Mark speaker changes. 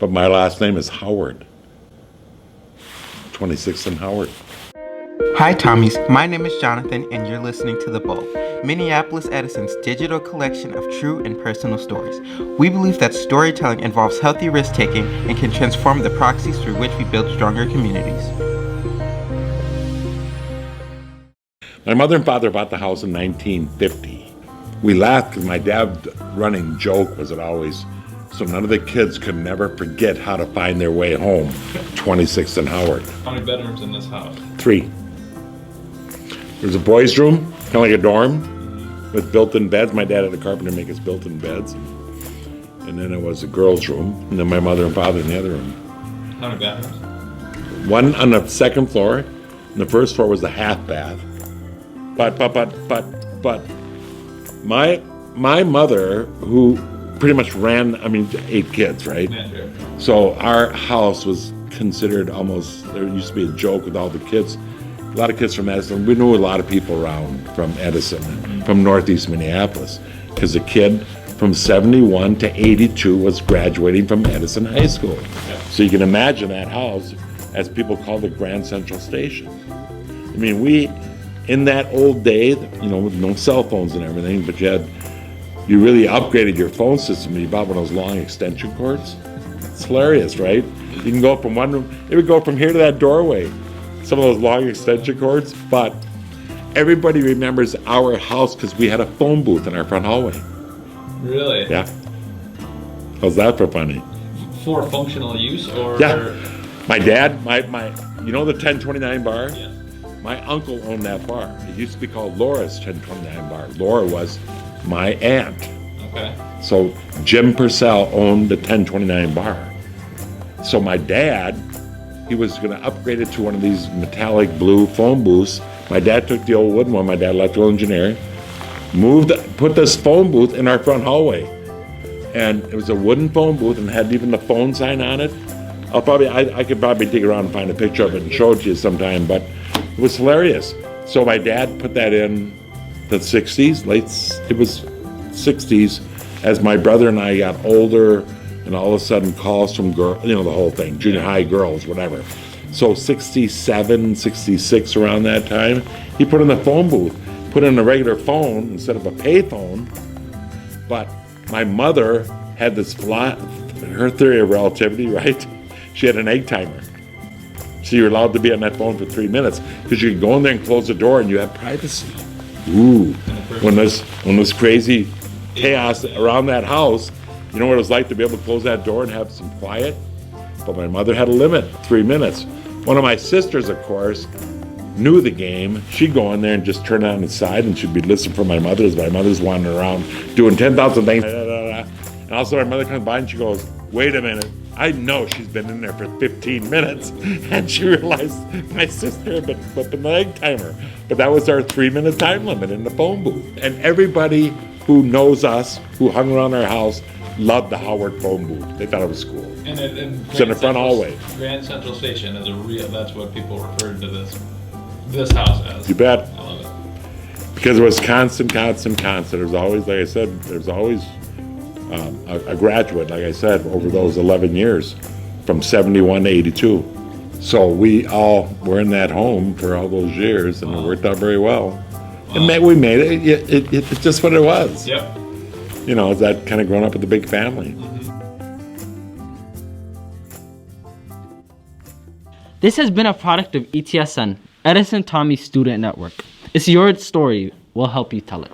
Speaker 1: but my last name is Howard. 26th and Howard.
Speaker 2: Hi Tommies, my name is Jonathan and you're listening to The Bulb, Minneapolis Edison's digital collection of true and personal stories. We believe that storytelling involves healthy risk-taking and can transform the proxies through which we build stronger communities.
Speaker 1: My mother and father bought the house in 1950. We laughed because my dad's running joke was it always, so none of the kids could never forget how to find their way home. 26th and Howard.
Speaker 3: How many bedrooms in this house?
Speaker 1: 3. There's a boys' room, kind of like a dorm, with built-in beds. My dad had a carpenter make us built-in beds. And then it was a girls' room, and then my mother and father in the other room.
Speaker 3: How many bathrooms?
Speaker 1: 1 on the second floor, and the first floor was the half bath. But my mother, who pretty much ran, 8 kids, right?
Speaker 3: Yeah, sure.
Speaker 1: So our house was considered almost, there used to be a joke with all the kids. A lot of kids from Edison. We knew a lot of people around from Edison, from Northeast Minneapolis, because a kid from 71 to 82 was graduating from Edison High School.
Speaker 3: Yeah.
Speaker 1: So you can imagine that house, as people called it, Grand Central Station. We, in that old day, with no cell phones and everything, but you really upgraded your phone system. You bought one of those long extension cords. It's hilarious, right? You can go from one room, it would go from here to that doorway. Some of those long extension cords, but everybody remembers our house because we had a phone booth in our front hallway.
Speaker 3: Really?
Speaker 1: Yeah. How's that for funny?
Speaker 3: For functional use, or?
Speaker 1: Yeah. My dad, my the 1029 bar?
Speaker 3: Yeah.
Speaker 1: My uncle owned that bar. It used to be called Laura's 1029 bar. Laura was my aunt.
Speaker 3: Okay.
Speaker 1: So Jim Purcell owned the 1029 bar. So my dad, he was going to upgrade it to one of these metallic blue phone booths. My dad took the old wooden one. My dad, electrical engineer, put this phone booth in our front hallway. And it was a wooden phone booth and had even the phone sign on it. I could probably dig around and find a picture of it and show it to you sometime, but it was hilarious. So my dad put that in the 60s, it was 60s, as my brother and I got older, and all of a sudden calls from girls, the whole thing, junior high girls, whatever. So 67, 66, around that time, he put in the phone booth, put in a regular phone instead of a pay phone. But my mother had her theory of relativity, right? She had an egg timer. So you were allowed to be on that phone for 3 minutes because you could go in there and close the door and you had privacy. Ooh, when this crazy chaos around that house, you know what it was like to be able to close that door and have some quiet? But my mother had a limit, 3 minutes. One of my sisters, of course, knew the game. She'd go in there and just turn on the side and she'd be listening for my mother's. My mother's wandering around doing 10,000 things. And also my mother comes by and she goes, wait a minute. I know she's been in there for 15 minutes. And she realized my sister had been flipping the egg timer. But that was our 3-minute time limit in the phone booth. And everybody who knows us, who hung around our house, loved the Howard phone booth. They thought it was cool.
Speaker 3: And
Speaker 1: it's in the front hallway.
Speaker 3: Grand Central Station is that's what people referred to this house as.
Speaker 1: You bet.
Speaker 3: I love it.
Speaker 1: Because it was constant. There's always, like I said, a graduate, like I said, over those 11 years, from 71 to 82. So we all were in that home for all those years, and it worked out very well. And we made it. It's just what it was.
Speaker 3: Yep.
Speaker 1: It's that kind of growing up with a big family.
Speaker 4: This has been a product of ETSN, Edison Tommy Student Network. It's your story. We'll help you tell it.